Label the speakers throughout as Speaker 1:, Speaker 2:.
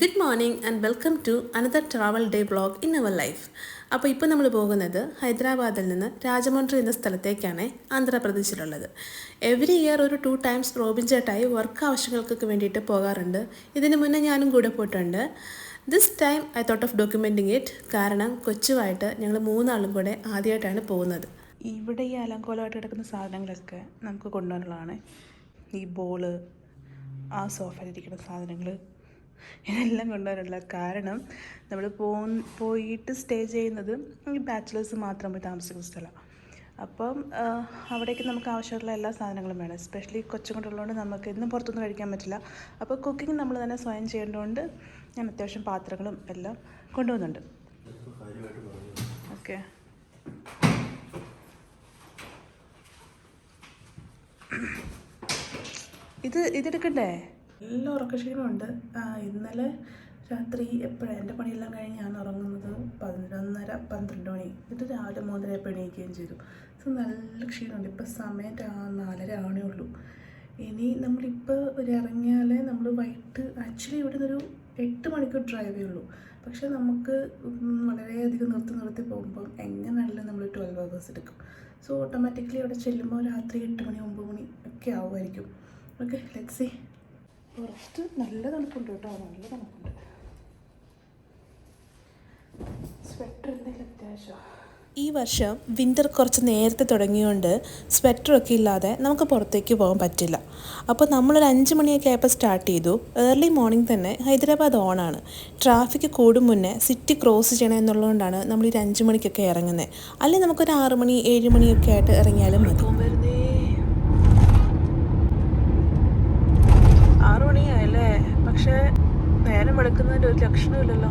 Speaker 1: Good morning and welcome to another travel day vlog in our life. അപ്പോൾ ഇപ്പോൾ നമ്മൾ പോകുന്നത് ഹൈദരാബാദിൽ നിന്ന് രാജമണ്ഡ്രി എന്ന സ്ഥലത്തേക്കാണ്, ആന്ധ്രാപ്രദേശിലുള്ളത്. എവറി ഇയർ ഒരു 2 times റോബിൻ ചേട്ടായി വർക്ക് ആവശ്യങ്ങൾക്കൊക്കെ വേണ്ടിയിട്ട് പോകാറുണ്ട്. ഇതിന് മുന്നേ ഞാനും കൂടെ പോയിട്ടുണ്ട്. This time I thought of documenting it. കാരണം കൊച്ചുമായിട്ട് ഞങ്ങൾ 3 ആളും കൂടെ ആദ്യമായിട്ടാണ് പോകുന്നത്.
Speaker 2: ഇവിടെ ഈ അലങ്കോലമായിട്ട് കിടക്കുന്ന സാധനങ്ങളൊക്കെ നമുക്ക് കൊണ്ടുപോകാനുള്ളതാണ്. ഈ ബോള്, ആ സോഫയിലിരിക്കുന്ന സാധനങ്ങൾ, ഇതെല്ലാം കൊണ്ടുവരാനുള്ള കാരണം നമ്മൾ പോയിട്ട് സ്റ്റേ ചെയ്യുന്നത് ഈ ബാച്ചിലേഴ്സ് മാത്രം പോയി താമസിക്കുന്ന സ്ഥലമാണ്. അപ്പം അവിടേക്ക് നമുക്ക് ആവശ്യമുള്ള എല്ലാ സാധനങ്ങളും വേണം. എസ്പെഷ്യലി കൊച്ചും കൊണ്ടുള്ളതുകൊണ്ട് നമുക്ക് എന്നും പുറത്തൊന്നും കഴിക്കാൻ പറ്റില്ല. അപ്പോൾ കുക്കിംഗ് നമ്മൾ തന്നെ സ്വയം ചെയ്യേണ്ടതുകൊണ്ട് ഞാൻ അത്യാവശ്യം പാത്രങ്ങളും എല്ലാം കൊണ്ടുപോകുന്നുണ്ട്. ഓക്കെ, ഇതെടുക്കണ്ടേ? നല്ല ഉറക്കക്ഷീണമുണ്ട്. ഇന്നലെ രാത്രി എപ്പോഴാണ് എൻ്റെ പണിയെല്ലാം കഴിഞ്ഞ് ഞാൻ ഉറങ്ങുന്നത് 11:30 12 മണി. ഇത് രാവിലെ 3:30 എണീക്കുകയും ചെയ്തു. സോ നല്ല ക്ഷീണമുണ്ട്. ഇപ്പോൾ സമയം 4:30 ആവണേ ഉള്ളൂ. ഇനി നമ്മളിപ്പോൾ ഇറങ്ങിയാൽ നമ്മൾ വൈകിട്ട് ആക്ച്വലി ഇവിടെ നിന്നൊരു 8 മണിക്കൂർ ഡ്രൈവേ ഉള്ളൂ. പക്ഷേ നമുക്ക് വളരെയധികം നിർത്തി പോകുമ്പം എങ്ങനെയാണെങ്കിലും നമ്മൾ 12 hours എടുക്കും. സോ ഓട്ടോമാറ്റിക്കലി അവിടെ ചെല്ലുമ്പോൾ രാത്രി 8 മണി 9 മണി ഒക്കെ ആവുമായിരിക്കും. Okay, let's see. പുറത്ത് നല്ല തണുപ്പുണ്ട് കേട്ടോ, നല്ല തണുപ്പുണ്ട്. സ്വെറ്റർ എന്തെങ്കിലും അത്യാവശ്യം.
Speaker 1: ഈ വർഷം വിൻ്റർ കുറച്ച് നേരത്തെ തുടങ്ങിയതുകൊണ്ട് സ്വെറ്ററൊക്കെ ഇല്ലാതെ നമുക്ക് പുറത്തേക്ക് പോകാൻ പറ്റില്ല. അപ്പോൾ നമ്മളൊരു 5 മണിയൊക്കെ ആയപ്പോൾ സ്റ്റാർട്ട് ചെയ്തു. ഏർലി മോർണിംഗ് തന്നെ ഹൈദരാബാദ് ഓണാണ്. ട്രാഫിക് കൂടും മുന്നേ സിറ്റി ക്രോസ് ചെയ്യണം എന്നുള്ളതുകൊണ്ടാണ് നമ്മൾ ഒരു 5 മണിക്കൊക്കെ ഇറങ്ങുന്നത്. അല്ലെങ്കിൽ നമുക്കൊരു 6 മണി 7 മണിയൊക്കെ ആയിട്ട് ഇറങ്ങിയാലും മതി.
Speaker 2: 6 മണിയായല്ലേ, പക്ഷേ നേരം വെളുക്കുന്നതിൻ്റെ ഒരു ലക്ഷണമില്ലല്ലോ.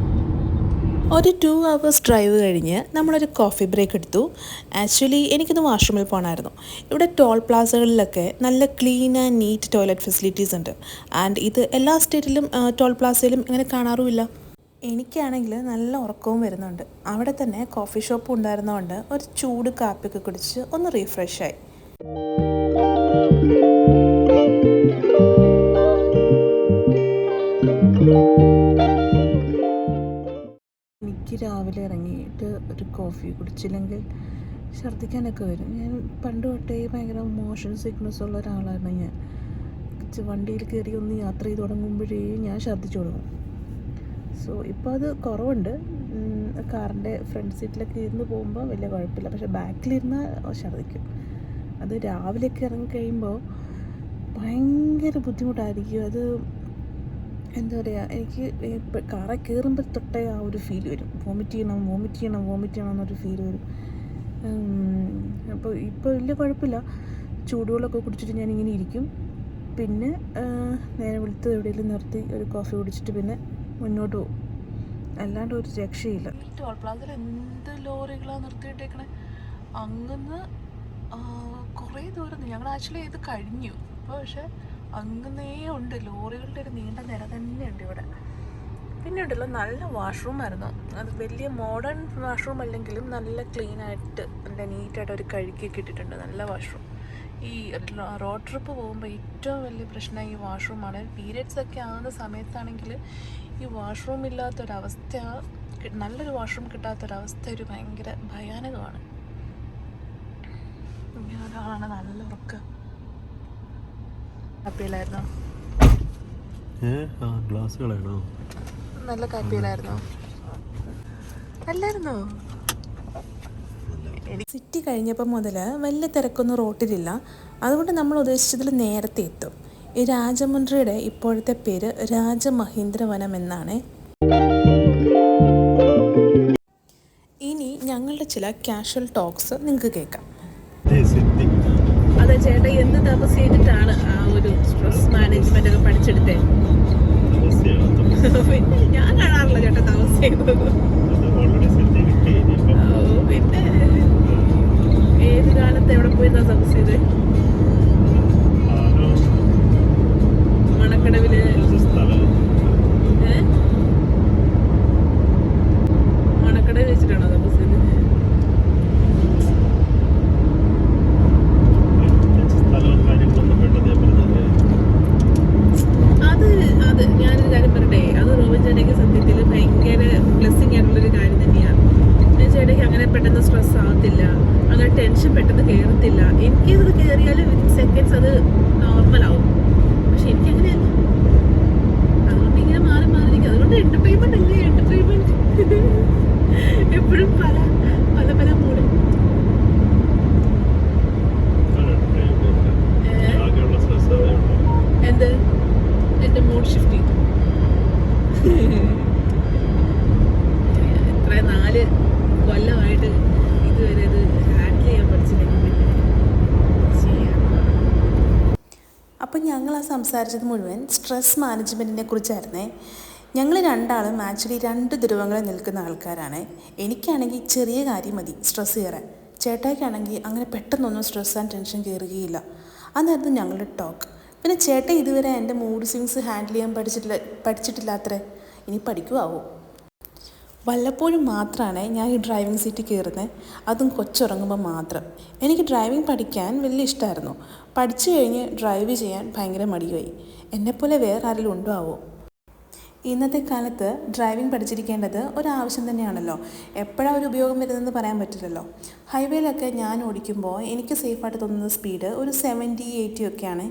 Speaker 1: ഒരു 2 hours ഡ്രൈവ് കഴിഞ്ഞ് നമ്മളൊരു കോഫി ബ്രേക്ക് എടുത്തു. ആക്ച്വലി എനിക്കിന്ന് വാഷ്റൂമിൽ പോകണമായിരുന്നു. ഇവിടെ ടോൾ പ്ലാസകളിലൊക്കെ നല്ല clean and NEET toilet facilities ഉണ്ട്. ആൻഡ് ഇത് എല്ലാ സ്റ്റേറ്റിലും ടോൾ പ്ലാസയിലും ഇങ്ങനെ കാണാറുമില്ല. എനിക്കാണെങ്കിൽ നല്ല ഉറക്കവും വരുന്നുണ്ട്. അവിടെ തന്നെ കോഫി ഷോപ്പും ഉണ്ടായിരുന്നതുകൊണ്ട് ഒരു ചൂട് കാപ്പിയൊക്കെ കുടിച്ച് ഒന്ന് റീഫ്രഷായി.
Speaker 2: എനിക്ക് രാവിലെ ഇറങ്ങിയിട്ട് ഒരു കോഫി കുടിച്ചില്ലെങ്കിൽ ഛർദ്ദിക്കാനൊക്കെ വരും. ഞാൻ പണ്ട് തൊട്ടേ ഭയങ്കര മോഷൻ സിക്നസ് ഉള്ള ഒരാളാണ്. ഞാൻ വണ്ടിയിൽ കയറി ഒന്ന് യാത്ര ചെയ്ത് തുടങ്ങുമ്പോഴേ ഞാൻ ഛർദ്ദിച്ചു തുടങ്ങും. സോ ഇപ്പോൾ അത് കുറവുണ്ട്. കാറിൻ്റെ ഫ്രണ്ട് സീറ്റിലൊക്കെ ഇരുന്ന് പോകുമ്പോൾ വലിയ കുഴപ്പമില്ല. പക്ഷേ ബാക്കിലിരുന്നാൽ ഛർദ്ദിക്കും. അത് രാവിലെയൊക്കെ ഇറങ്ങിക്കഴിയുമ്പോൾ ഭയങ്കര ബുദ്ധിമുട്ടായിരിക്കും. അത് എന്താ പറയുക, എനിക്ക് കാറിൽ കയറുമ്പോൾ തൊട്ടേ ആ ഒരു ഫീൽ വരും. വോമിറ്റ് ചെയ്യണം എന്നൊരു ഫീൽ വരും. അപ്പോൾ ഇപ്പോൾ വലിയ കുഴപ്പമില്ല. ചൂടുവെള്ളമൊക്കെ കുടിച്ചിട്ട് ഞാനിങ്ങനെ ഇരിക്കും. പിന്നെ നേരെ വെളുത്ത് എവിടെയെങ്കിലും നിർത്തി ഒരു കോഫി കുടിച്ചിട്ട് പിന്നെ മുന്നോട്ട് പോകും. അല്ലാണ്ട് ഒരു രക്ഷയില്ല. ടോൾ പ്ലാസയിൽ എന്ത് ലോറികളാണ് നിർത്തിയിട്ടേക്കണേ. അങ്ങന്ന് കുറേ ദൂരം ഞങ്ങൾ ആക്ച്വലി ഇത് കഴിഞ്ഞു. അപ്പോൾ പക്ഷേ അങ്ങനേ ഉണ്ട്, ലോറികളുടെ ഒരു നീണ്ട നിര തന്നെയുണ്ട് ഇവിടെ. പിന്നെ ഉണ്ടല്ലോ നല്ല വാഷ്റൂമായിരുന്നു. അത് വലിയ മോഡേൺ വാഷ്റൂം അല്ലെങ്കിലും നല്ല ക്ലീനായിട്ട് നല്ല നീറ്റായിട്ട് ഒരു കഴുകിയൊക്കെ ഇട്ടിട്ടുണ്ട്. നല്ല വാഷ്റൂം. ഈ റോഡ് ട്രിപ്പ് പോകുമ്പോൾ ഏറ്റവും വലിയ പ്രശ്നം ഈ വാഷ്റൂമാണ്. പീരിയഡ്സ് ഒക്കെ ആകുന്ന സമയത്താണെങ്കിൽ ഈ വാഷ്റൂം ഇല്ലാത്തൊരവസ്ഥ, നല്ലൊരു വാഷ്റൂം കിട്ടാത്തൊരവസ്ഥ ഒരു ഭയങ്കര ഭയാനകമാണ്. ഇങ്ങനെ ഒരാളാണ് നല്ല ഉറക്കം. കാപ്പിയിലായിരുന്നോ?
Speaker 3: ഗ്ലാസ്സുകളാണോ?
Speaker 2: നല്ല കാപ്പിയിലായിരുന്നോ? അല്ലായിരുന്നോ?
Speaker 1: സിറ്റി കഴിഞ്ഞപ്പോൾ മുതൽ വലിയ തിരക്കൊന്നും റോട്ടിലില്ല. അതുകൊണ്ട് നമ്മൾ ഉദ്ദേശിച്ചതിൽ നേരത്തെ എത്തും. ഈ രാജമണ്ഡ്രിയുടെ ഇപ്പോഴത്തെ പേര് രാജമഹീന്ദ്രവനം എന്നാണ്. ഇനി ഞങ്ങളുടെ ചില കാഷ്വൽ ടോക്സ് നിങ്ങൾക്ക് കേൾക്കാം.
Speaker 2: അതെ ചേട്ടാ, എന്ത് തപസ് ചെയ്തിട്ടാണ് ആ ഒരു സ്ട്രെസ് മാനേജ്മെന്റ് ഒക്കെ പഠിച്ചെടുത്തേ? പിന്നെ ഞാൻ കാണാറില്ല ചേട്ടാ തപസ് ചെയ്തത്. പിന്നെ ഏത് കാലത്ത് എവിടെ പോയി തപസ് ചെയ്ത്? മണക്കടവില് മണക്കടവിൽ വെച്ചിട്ടാണോ തപസ് ചെയ്തത്? അത് ഞാനൊരു കാര്യം പറയട്ടെ, അത് റോബിൻ ചേട്ടയ്ക്ക് സത്യത്തിൽ ഭയങ്കര ബ്ലെസ്സിങ് ആയിട്ടുള്ളൊരു കാര്യം തന്നെയാണ്. ചേട്ടയ്ക്ക് അങ്ങനെ പെട്ടെന്ന് സ്ട്രെസ് ആകത്തില്ല, അങ്ങനെ ടെൻഷൻ പെട്ടെന്ന് കയറത്തില്ല. എനിക്കത് കയറിയാലും വിത്തിൻ സെക്കൻഡ്സ് അത് നോർമലാവും. പക്ഷെ എനിക്കങ്ങനെയല്ല. അതുകൊണ്ട് ഇങ്ങനെ മാറി മാറിയിരിക്കും. അതുകൊണ്ട് എന്റർടൈൻമെന്റ് അല്ലേ എന്റർടൈൻമെന്റ്. എപ്പോഴും പല പല പല മൂഡ്. എന്ത് എന്റെ മൂഡ് ഷിഫ്റ്റ് ചെയ്തു. എത്ര 4 കൊല്ലമായിട്ട് ഇതുവരെ ഇത് ഹാൻഡിൽ ചെയ്യാൻ പഠിച്ചില്ലെങ്കിൽ ചെയ്യാം.
Speaker 1: അപ്പം ഞങ്ങൾ ആ സംസാരിച്ചത് മുഴുവൻ സ്ട്രെസ് മാനേജ്മെൻറ്റിനെ കുറിച്ചായിരുന്നേ. ഞങ്ങൾ രണ്ടാളും ആക്ച്വലി 2 ധ്രുവങ്ങളിൽ നിൽക്കുന്ന ആൾക്കാരാണ്. എനിക്കാണെങ്കിൽ ചെറിയ കാര്യം മതി സ്ട്രെസ് കയറാൻ. ചേട്ടായിക്കാണെങ്കിൽ അങ്ങനെ പെട്ടെന്നൊന്നും സ്ട്രെസ് ആൻഡ് ടെൻഷൻ കയറുകയില്ല. അതായിരുന്നു ഞങ്ങളുടെ ടോക്ക്. പിന്നെ ചേട്ടൻ ഇതുവരെ എൻ്റെ മൂഡ് സ്വിങ്സ് ഹാൻഡിൽ ചെയ്യാൻ പഠിച്ചിട്ടില്ലാത്രേ. ഇനി പഠിക്കുമാവോ? വല്ലപ്പോഴും മാത്രമാണ് ഞാൻ ഈ ഡ്രൈവിംഗ് സീറ്റിൽ കയറുന്നത്, അതും കൊച്ചുറങ്ങുമ്പോൾ മാത്രം. എനിക്ക് ഡ്രൈവിംഗ് പഠിക്കാൻ വലിയ ഇഷ്ടമായിരുന്നു. പഠിച്ചു കഴിഞ്ഞ് ഡ്രൈവ് ചെയ്യാൻ ഭയങ്കര മടിയായി. എന്നെപ്പോലെ വേറെ ആരെങ്കിലും ഉണ്ടോ ആവോ? ഇന്നത്തെ കാലത്ത് ഡ്രൈവിംഗ് പഠിച്ചിരിക്കേണ്ടത് ഒരാവശ്യം തന്നെയാണല്ലോ. എപ്പോഴാണ് ഒരു ഉപയോഗം വരുന്നതെന്ന് പറയാൻ പറ്റില്ലല്ലോ. ഹൈവേയിലൊക്കെ ഞാൻ ഓടിക്കുമ്പോൾ എനിക്ക് സേഫായിട്ട് തോന്നുന്ന സ്പീഡ് ഒരു 70-80 ഒക്കെയാണ്.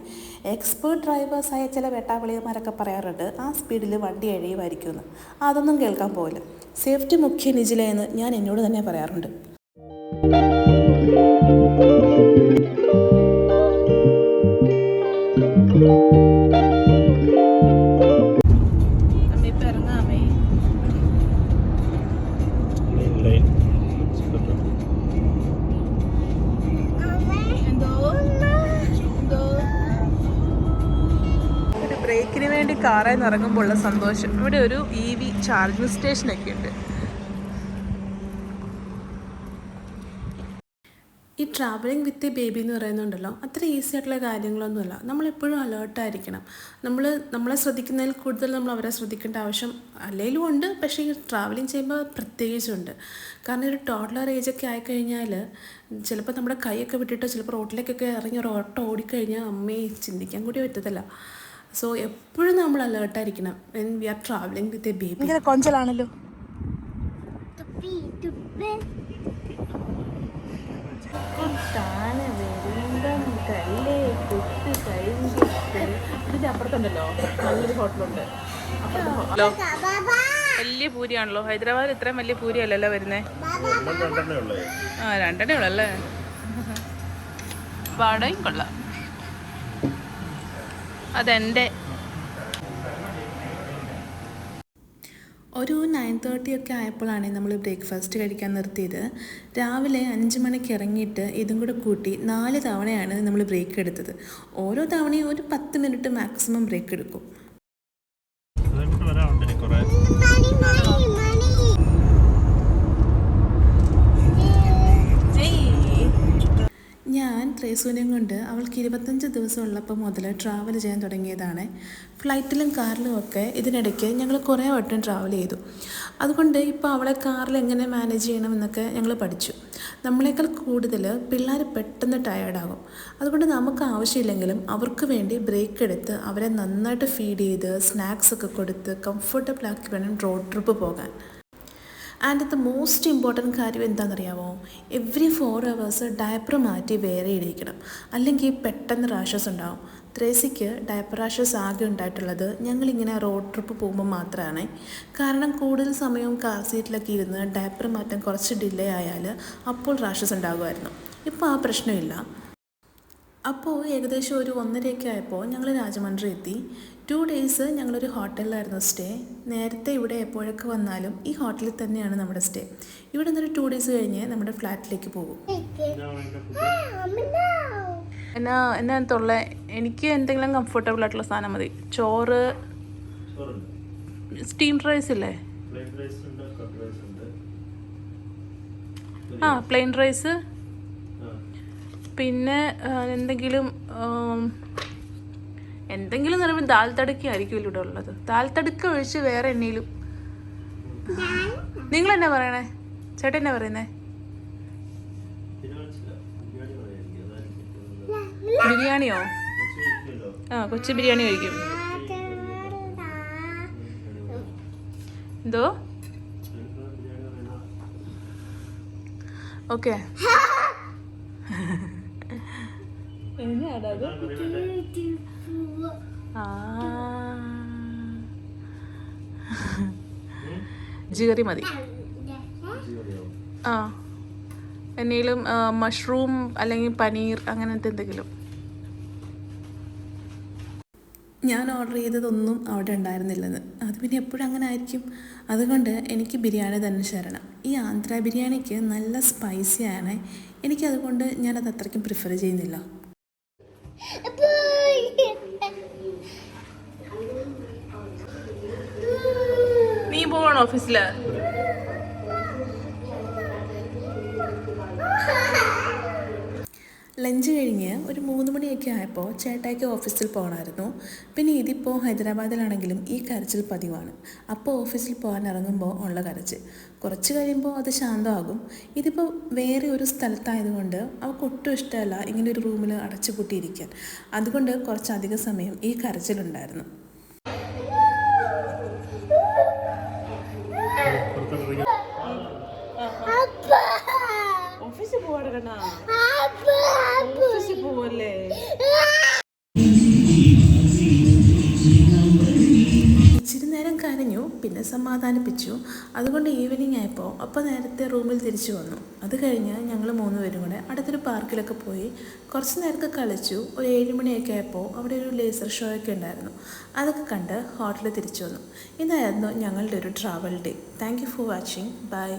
Speaker 1: എക്സ്പേർട്ട് ഡ്രൈവേഴ്സായ ചില വെട്ടാവിളിയന്മാരൊക്കെ പറയാറുണ്ട് ആ സ്പീഡിൽ വണ്ടി എഴയുമായിരിക്കുമെന്ന്. അതൊന്നും കേൾക്കാൻ പോകില്ല. സേഫ്റ്റി മുഖ്യ നിജിലെന്ന് ഞാൻ എന്നോട് തന്നെ പറയാറുണ്ട്.
Speaker 2: ബ്രേക്കിന് വേണ്ടി കാറിൽ നിന്ന് ഇറങ്ങുമ്പോൾ ഉള്ള സന്തോഷം. ഇവിടെ ഒരു EV ചാർജിങ് സ്റ്റേഷനൊക്കെ ഉണ്ട്.
Speaker 1: ഈ ട്രാവലിംഗ് വിത്ത് എ ബേബി എന്ന് പറയുന്നുണ്ടല്ലോ, അത്ര ഈസി ആയിട്ടുള്ള കാര്യങ്ങളൊന്നുമല്ല. നമ്മളെപ്പോഴും അലേർട്ടായിരിക്കണം. നമ്മളെ ശ്രദ്ധിക്കുന്നതിൽ കൂടുതൽ നമ്മൾ അവരെ ശ്രദ്ധിക്കേണ്ട ആവശ്യം അല്ലെങ്കിലും ഉണ്ട്. പക്ഷേ ഈ ട്രാവലിംഗ് ചെയ്യുമ്പോൾ പ്രത്യേകിച്ചുണ്ട്. കാരണം ഒരു ടോഡ്ലർ ഏജൊക്കെ ആയിക്കഴിഞ്ഞാൽ ചിലപ്പോൾ നമ്മുടെ കൈയൊക്കെ വിട്ടിട്ട് ചിലപ്പോൾ റോട്ടിലേക്കൊക്കെ ഇറങ്ങി ഒരു ഓട്ടോ ഓടിക്കഴിഞ്ഞാൽ അമ്മയെ ചിന്തിക്കാൻ കൂടി പറ്റത്തില്ല. സോ എപ്പോഴും നമ്മൾ അലേർട്ടായിരിക്കണം when we are travelling with a baby.
Speaker 2: ഇങ്ങനെ കൊഞ്ചലാണല്ലോ. ഇതിന്റെ അപ്പുറത്തുണ്ടല്ലോ നല്ലൊരു ഹോട്ടലുണ്ട്. വലിയ പൂരിയാണല്ലോ. ഹൈദരാബാദിൽ ഇത്രയും വലിയ പൂരി അല്ലല്ലോ വരുന്നേ. 2 ഉള്ളല്ലേ. വാടകയും കൊള്ളാം. അതെൻ്റെ
Speaker 1: ഒരു 9:30 ഒക്കെ ആയപ്പോഴാണ് നമ്മൾ ബ്രേക്ക്ഫാസ്റ്റ് കഴിക്കാൻ നിർത്തിയത്. രാവിലെ 5 മണിക്ക് ഇറങ്ങിയിട്ട് ഇതും കൂടെ കൂട്ടി 4 തവണയാണ് നമ്മൾ ബ്രേക്ക് എടുത്തത്. ഓരോ തവണയും ഒരു 10 മിനിറ്റ് മാക്സിമം ബ്രേക്ക് എടുക്കും. ഞാൻ ത്രേസൂനെയും കൊണ്ട് അവൾക്ക് 25 ദിവസം ഉള്ളപ്പോൾ മുതൽ ട്രാവൽ ചെയ്യാൻ തുടങ്ങിയതാണ്. ഫ്ലൈറ്റിലും കാറിലും ഒക്കെ ഇതിനിടയ്ക്ക് ഞങ്ങൾ കുറേ വട്ടം ട്രാവൽ ചെയ്തു. അതുകൊണ്ട് ഇപ്പോൾ അവളെ കാറിൽ എങ്ങനെ മാനേജ് ചെയ്യണമെന്നൊക്കെ ഞങ്ങൾ പഠിച്ചു. നമ്മളെക്കാൾ കൂടുതൽ പിള്ളേർ പെട്ടെന്ന് ടയേർഡാകും. അതുകൊണ്ട് നമുക്ക് ആവശ്യമില്ലെങ്കിലും അവർക്ക് വേണ്ടി ബ്രേക്ക് എടുത്ത് അവരെ നന്നായിട്ട് ഫീഡ് ചെയ്ത് സ്നാക്സൊക്കെ കൊടുത്ത് കംഫർട്ടബിളാക്കി വേണം റോഡ് ട്രിപ്പ് പോകാൻ. ആൻഡ് ദ മോസ്റ്റ് ഇമ്പോർട്ടൻറ്റ് കാര്യം എന്താണെന്നറിയാമോ? എവറി 4 hours ഡയപ്പർ മാറ്റി വേറെ ഇടിക്കണം, അല്ലെങ്കിൽ പെട്ടെന്ന് റാഷസ് ഉണ്ടാവും. ത്രേസിക്ക് ഡയപ്പർ റാഷസ് ആകെ ഉണ്ടായിട്ടുള്ളത് ഞങ്ങളിങ്ങനെ റോഡ് ട്രിപ്പ് പോകുമ്പോൾ മാത്രമാണ്. കാരണം കൂടുതൽ സമയവും കാർ സീറ്റിലൊക്കെ ഇരുന്ന് ഡയപ്പർ മാറ്റാൻ കുറച്ച് ഡിലേ ആയാൽ അപ്പോൾ റാഷസ് ഉണ്ടാകുമായിരുന്നു. ഇപ്പോൾ ആ പ്രശ്നമില്ല. അപ്പോൾ ഏകദേശം ഒരു 1:30 ആയപ്പോൾ ഞങ്ങൾ രാജമന്ത്രി എത്തി. 2 days ഞങ്ങളൊരു ഹോട്ടലിലായിരുന്നു സ്റ്റേ. നേരത്തെ ഇവിടെ എപ്പോഴൊക്കെ വന്നാലും ഈ ഹോട്ടലിൽ തന്നെയാണ് നമ്മുടെ സ്റ്റേ. ഇവിടെ നിന്നൊരു 2 days കഴിഞ്ഞ് നമ്മുടെ ഫ്ലാറ്റിലേക്ക് പോകും.
Speaker 2: എന്നാ തൊള്ള എനിക്ക് എന്തെങ്കിലും കംഫർട്ടബിൾ ആയിട്ടുള്ള സാധനം മതി. ചോറ്, സ്റ്റീംഡ് റൈസ് ഇല്ലേ? പ്ലെയിൻ റൈസ്, പിന്നെ എന്തെങ്കിലും എന്ന് പറയുമ്പോൾ ദാൽ തടുക്ക ആയിരിക്കും ഇവിടെ ഉള്ളത്. ദാൽ തടുക്ക ഒഴിച്ച് വേറെ എണ്ണയിലും. നിങ്ങൾ എന്നാ പറയണേ? ചേട്ടൻ എന്നാ പറയുന്നേ? ബിരിയാണിയോ? കൊച്ചു ബിരിയാണി കഴിക്കും. എന്തോ ഓക്കെ എന്നാടത് ജിഗറി മതി ആ എന്തെങ്കിലും മഷ്റൂം അല്ലെങ്കിൽ പനീർ അങ്ങനത്തെ എന്തെങ്കിലും.
Speaker 1: ഞാൻ ഓർഡർ ചെയ്തതൊന്നും അവിടെ ഉണ്ടായിരുന്നില്ലെന്ന്. അത് പിന്നെ എപ്പോഴും അങ്ങനെ ആയിരിക്കും. അതുകൊണ്ട് എനിക്ക് ബിരിയാണി തന്നെ ശരണം. ഈ ആന്ധ്ര ബിരിയാണിക്ക് നല്ല സ്പൈസിയാണ്. എനിക്കതുകൊണ്ട് ഞാനത് അത്രയ്ക്കും പ്രിഫർ ചെയ്യുന്നില്ല.
Speaker 2: നീ പോവാണോ ഓഫീസിൽ?
Speaker 1: ലഞ്ച് കഴിഞ്ഞ് ഒരു 3 മണിയൊക്കെ ആയപ്പോൾ ചേട്ടായിക്ക് ഓഫീസിൽ പോകണമായിരുന്നു. പിന്നെ ഇതിപ്പോൾ ഹൈദരാബാദിലാണെങ്കിലും ഈ കരച്ചിൽ പതിവാണ്. അപ്പോൾ ഓഫീസിൽ പോകാൻ ഇറങ്ങുമ്പോൾ ഉള്ള കരച്ചിൽ കുറച്ച് കഴിയുമ്പോൾ അത് ശാന്തമാകും. ഇതിപ്പോൾ വേറെ ഒരു സ്ഥലത്തായതുകൊണ്ട് അവൾക്ക് ഒട്ടും ഇഷ്ടമല്ല ഇങ്ങനെ ഒരു റൂമിൽ അടച്ചുപൂട്ടിയിരിക്കാൻ. അതുകൊണ്ട് കുറച്ചധികം സമയം ഈ കരച്ചിലുണ്ടായിരുന്നു.
Speaker 2: ഓഫീസിൽ പോവാടക്കണ ഓഫീസിൽ പോവല്ലേ?
Speaker 1: ഇച്ചിരി നേരം കരഞ്ഞു, പിന്നെ സമാധാനിപ്പിച്ചു. അതുകൊണ്ട് ഈവനിങ് ആയപ്പോൾ അപ്പോൾ നേരത്തെ റൂമിൽ തിരിച്ചു വന്നു. അത് കഴിഞ്ഞ് ഞങ്ങൾ 3 പേരും കൂടെ അടുത്തൊരു പാർക്കിലൊക്കെ പോയി കുറച്ച് നേരമൊക്കെ കളിച്ചു. ഒരു 7 മണിയൊക്കെ ആയപ്പോൾ അവിടെ ഒരു ലേസർ ഷോ ഒക്കെ ഉണ്ടായിരുന്നു. അതൊക്കെ കണ്ട് ഹോട്ടലിൽ തിരിച്ചു വന്നു. ഇതായിരുന്നു ഞങ്ങളുടെ ഒരു travel day. Thank you for watching. By.